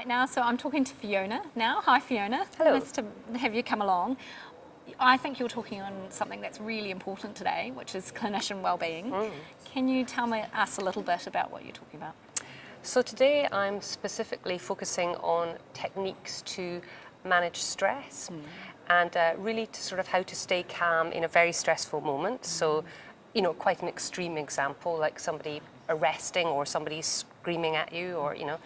right now. So I'm talking to Fiona now. Hi, Fiona. Hello. Nice to have you come along. I think you're talking on something that's really important today, which is clinician wellbeing. Can you tell us a little bit about what you're talking about? So today I'm specifically focusing on techniques to manage stress and really to sort of how to stay calm in a very stressful moment. So, you know, quite an extreme example, like somebody arresting or somebody screaming at you, or, you know.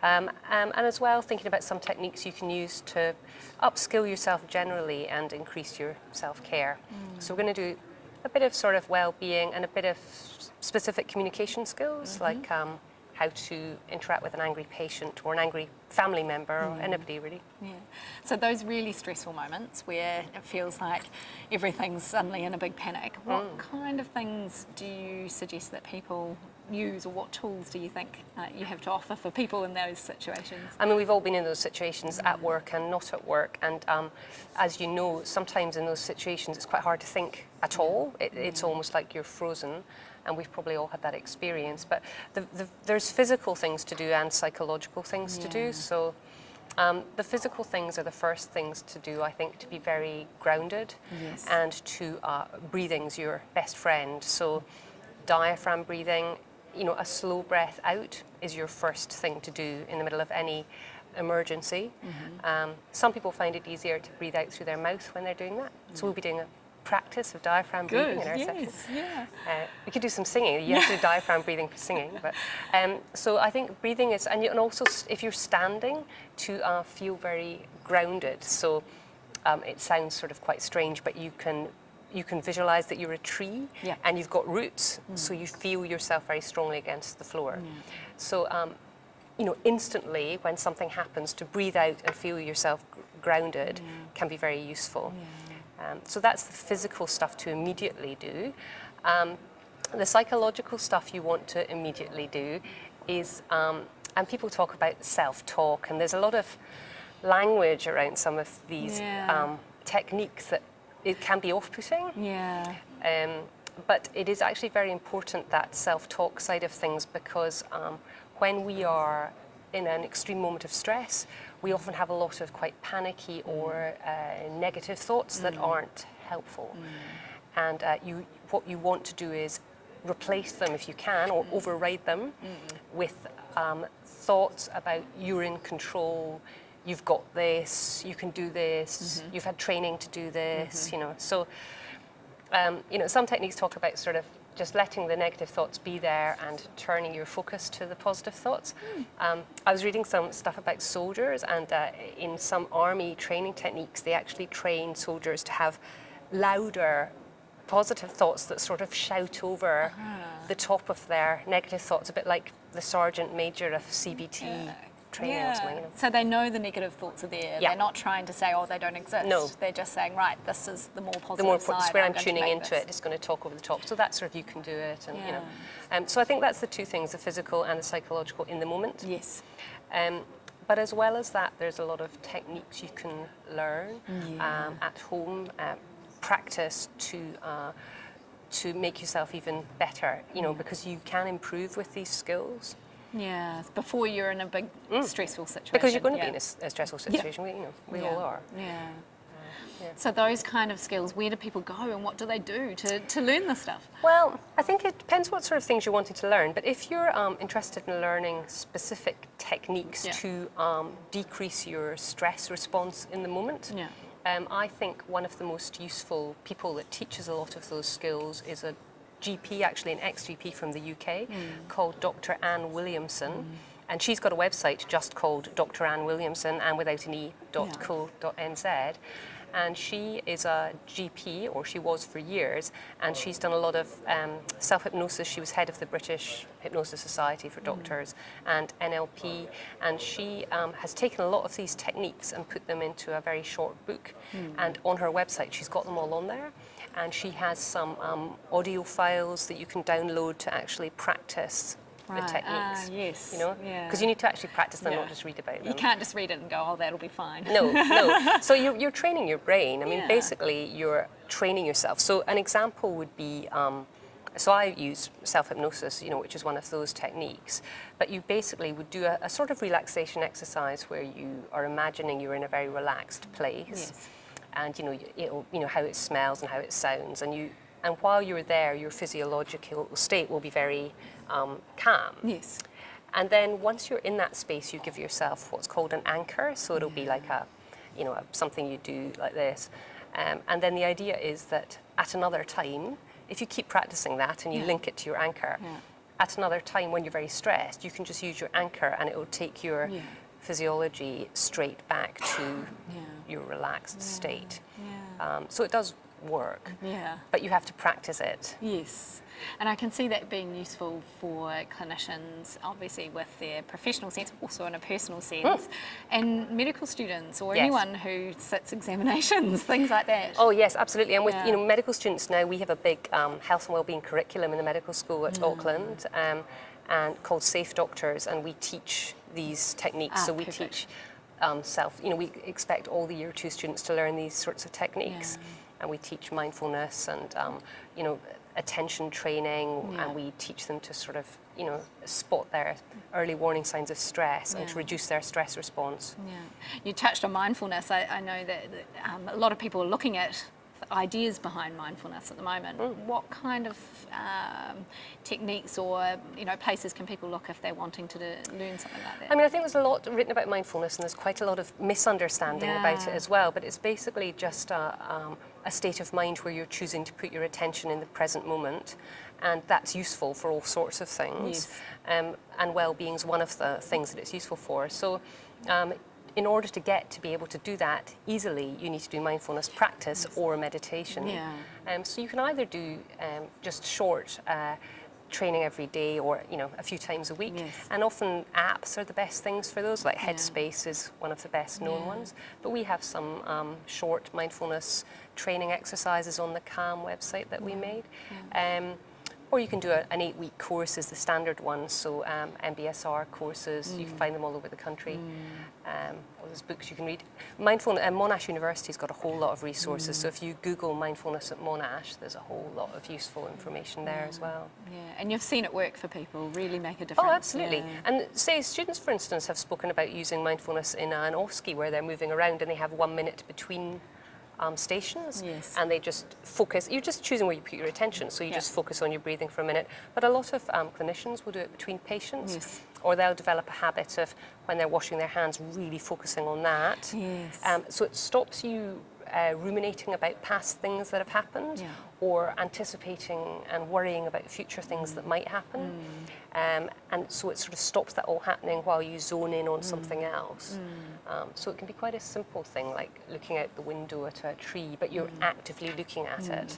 And as well, thinking about some techniques you can use to upskill yourself generally and increase your self-care. So we're going to do a bit of sort of well-being and a bit of specific communication skills, like how to interact with an angry patient or an angry family member or anybody really. Yeah. So those really stressful moments where it feels like everything's suddenly in a big panic, what kind of things do you suggest that people use, or what tools do you think you have to offer for people in those situations? I mean, we've all been in those situations at work and not at work, and as you know, sometimes in those situations it's quite hard to think at all. It's almost like you're frozen, and we've probably all had that experience. But there's physical things to do and psychological things to do. So the physical things are the first things to do, I think, to be very grounded, and to breathing's your best friend. So diaphragm breathing, you know, a slow breath out is your first thing to do in the middle of any emergency. Some people find it easier to breathe out through their mouth when they're doing that. So we'll be doing a practice of diaphragm breathing in our session. We could do some singing. You have to do diaphragm breathing for singing. But so I think breathing is, and also if you're standing, to feel very grounded. So it sounds sort of quite strange, but you can visualize that you're a tree and you've got roots, so you feel yourself very strongly against the floor. So, you know, instantly when something happens, to breathe out and feel yourself grounded can be very useful. So that's the physical stuff to immediately do. The psychological stuff you want to immediately do is, and people talk about self-talk, and there's a lot of language around some of these techniques that it can be off-putting, but it is actually very important, that self-talk side of things, because when we are in an extreme moment of stress, we often have a lot of quite panicky or negative thoughts that aren't helpful. And what you want to do is replace them, if you can, or override them with thoughts about you're in control, you've got this, you can do this, you've had training to do this, you know. So, you know, some techniques talk about sort of just letting the negative thoughts be there and turning your focus to the positive thoughts. I was reading some stuff about soldiers, and in some army training techniques, they actually train soldiers to have louder positive thoughts that sort of shout over the top of their negative thoughts, a bit like the sergeant major of CBT. Training or something, you know. So they know the negative thoughts are there. They're not trying to say, oh, they don't exist. No. They're just saying, right, this is the more positive the more side. where I'm tuning into it, it's going to talk over the top. So that sort of, you can do it, and you know. So I think that's the two things: the physical and the psychological in the moment. Yes. But as well as that, there's a lot of techniques you can learn at home, practice to make yourself even better. You know, because you can improve with these skills. Yeah, before you're in a big stressful situation. Because you're going to be in a stressful situation, we all are. So those kind of skills, where do people go and what do they do to learn this stuff? Well, I think it depends what sort of things you're wanting to learn, but if you're interested in learning specific techniques to decrease your stress response in the moment, I think one of the most useful people that teaches a lot of those skills is a GP, actually an ex-GP from the UK, called Dr. Anne Williamson, and she's got a website just called Dr. Anne Williamson, and without an e.co.nz, and she is a GP, or she was for years, and she's done a lot of self-hypnosis. She was head of the British Hypnosis Society for Doctors and NLP, and she has taken a lot of these techniques and put them into a very short book, and on her website she's got them all on there. And she has some audio files that you can download to actually practice the techniques. Yes. You know, because you need to actually practice them, not just read about them. You can't just read it and go, oh, that'll be fine. No. So you're training your brain. I mean, basically, you're training yourself. So an example would be So I use self-hypnosis, which is one of those techniques. But you basically would do a sort of relaxation exercise where you are imagining you're in a very relaxed place, Yes. and how it smells and how it sounds, and while you're there, your physiological state will be very calm. Yes. And then once you're in that space, you give yourself what's called an anchor. So it'll be like something you do like this. And then the idea is that at another time, if you keep practicing that and you link it to your anchor, at another time when you're very stressed, you can just use your anchor and it will take your physiology straight back to your relaxed state. So it does work, but you have to practice it. Yes. And I can see that being useful for clinicians, obviously with their professional sense, also in a personal sense, and medical students or anyone who sits examinations, things like that. Oh yes, absolutely. And with medical students now, we have a big health and wellbeing curriculum in the medical school at Auckland, and called Safe Doctors, and we teach these techniques. So we teach we expect all the year 2 students to learn these sorts of techniques, and we teach mindfulness and attention training, and we teach them to sort of spot their early warning signs of stress and to reduce their stress response. You touched on mindfulness. I know that a lot of people are looking at ideas behind mindfulness at the moment. What kind of techniques or places can people look if they're wanting to learn something like that? I mean, I think there's a lot written about mindfulness, and there's quite a lot of misunderstanding about it as well. But it's basically just a state of mind where you're choosing to put your attention in the present moment, and that's useful for all sorts of things. And well-being is one of the things that it's useful for. So in order to get to be able to do that easily, you need to do mindfulness practice or meditation. So you can either do just short training every day, or a few times a week. And often apps are the best things for those, like Headspace is one of the best known ones. But we have some short mindfulness training exercises on the Calm website that we made. Or you can do an 8-week course is the standard one, so MBSR courses, you can find them all over the country. Or there's books you can read. Monash University's got a whole lot of resources, so if you Google mindfulness at Monash, there's a whole lot of useful information there as well. And you've seen it work for people, really make a difference. Oh, absolutely. And say students, for instance, have spoken about using mindfulness in an OSCE where they're moving around and they have 1 minute between stations, and they just focus. You're just choosing where you put your attention, so you just focus on your breathing for a minute. But a lot of clinicians will do it between patients, or they'll develop a habit of, when they're washing their hands, really focusing on that. So it stops you ruminating about past things that have happened, or anticipating and worrying about future things that might happen. And so it sort of stops that all happening while you zone in on something else. So it can be quite a simple thing, like looking out the window at a tree, but you're actively looking at it.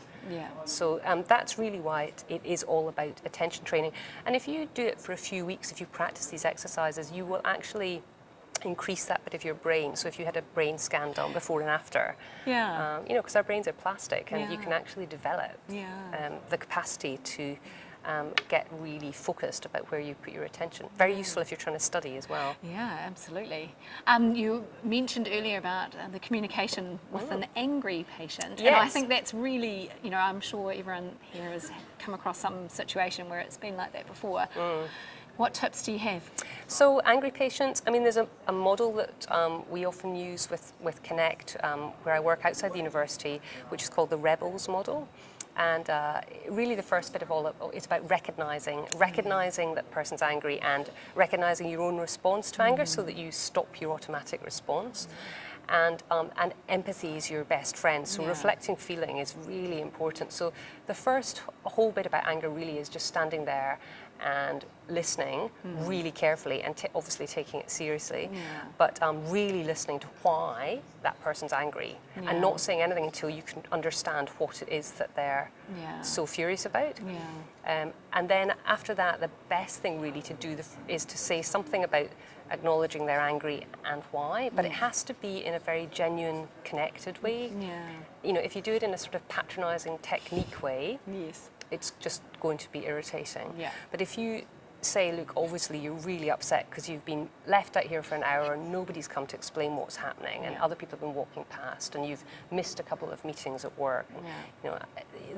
So that's really why it is all about attention training. And if you do it for a few weeks, if you practice these exercises, you will actually increase that bit of your brain. So if you had a brain scan done before and after, because our brains are plastic, and you can actually develop the capacity to get really focused about where you put your attention. Very useful if you're trying to study as well. Yeah, absolutely. You mentioned earlier about the communication with an angry patient. And I think that's really, I'm sure everyone here has come across some situation where it's been like that before. What tips do you have? So angry patients, I mean, there's a model that we often use with Connect, where I work outside the university, which is called the Rebels model. And really the first bit of all, it's about recognizing that person's angry and recognizing your own response to anger so that you stop your automatic response. And empathy is your best friend, so reflecting feeling is really important. So the first whole bit about anger really is just standing there and listening really carefully, and obviously taking it seriously, but really listening to why that person's angry, and not saying anything until you can understand what it is that they're so furious about. And then after that, the best thing really to do is to say something about acknowledging they're angry and why, but it has to be in a very genuine, connected way. If you do it in a sort of patronizing technique way, it's just going to be irritating. But if you say, look, obviously you're really upset because you've been left out here for an hour and nobody's come to explain what's happening, and other people have been walking past, and you've missed a couple of meetings at work.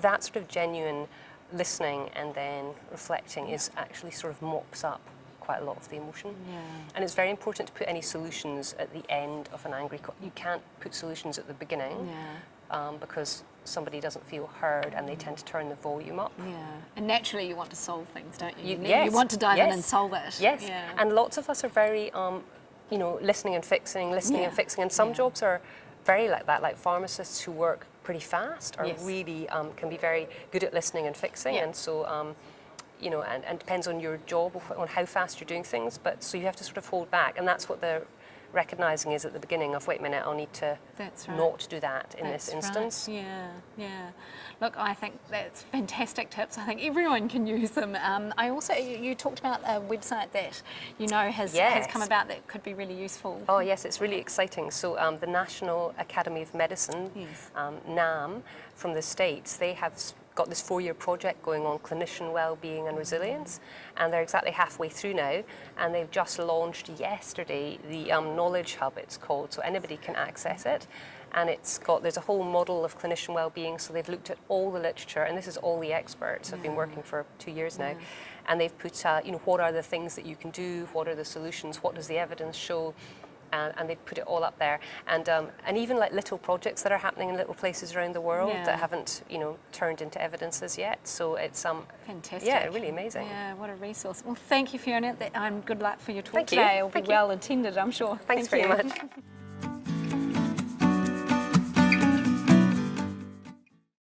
That sort of genuine listening and then reflecting is actually sort of mops up quite a lot of the emotion. Yeah. And it's very important to put any solutions at the end of an angry You can't put solutions at the beginning because somebody doesn't feel heard and they tend to turn the volume up. Yeah. And naturally you want to solve things, don't you? Yes, You want to dive in yes, and solve it. Yes. Yeah. And lots of us are very, listening and fixing, and fixing. And some jobs are very like that, like pharmacists who work pretty fast are really, can be very good at listening and fixing. And so, and depends on your job, on how fast you're doing things. But so you have to sort of hold back. And that's what the recognising is at the beginning of, wait a minute, I'll need to not do that in this instance. Right. Yeah. Look, I think that's fantastic tips. I think everyone can use them. I also, you talked about a website that has come about that could be really useful. Oh yes, it's really exciting. So the National Academy of Medicine, NAM, from the States, they have got this 4-year project going on, Clinician, Wellbeing and Resilience, and they're exactly halfway through now, and they've just launched yesterday the Knowledge Hub, it's called, so anybody can access it, and there's a whole model of clinician wellbeing, so they've looked at all the literature, and this is all the experts have been working for 2 years now, and they've put, what are the things that you can do, what are the solutions, what does the evidence show, and they've put it all up there, and even like little projects that are happening in little places around the world that haven't turned into evidences yet. So it's fantastic. Yeah, really amazing. Yeah, what a resource. Well, thank you, Fiona. Good luck for your talk Thank you. today. It'll be Thank you. well attended, I'm sure. Thanks very much.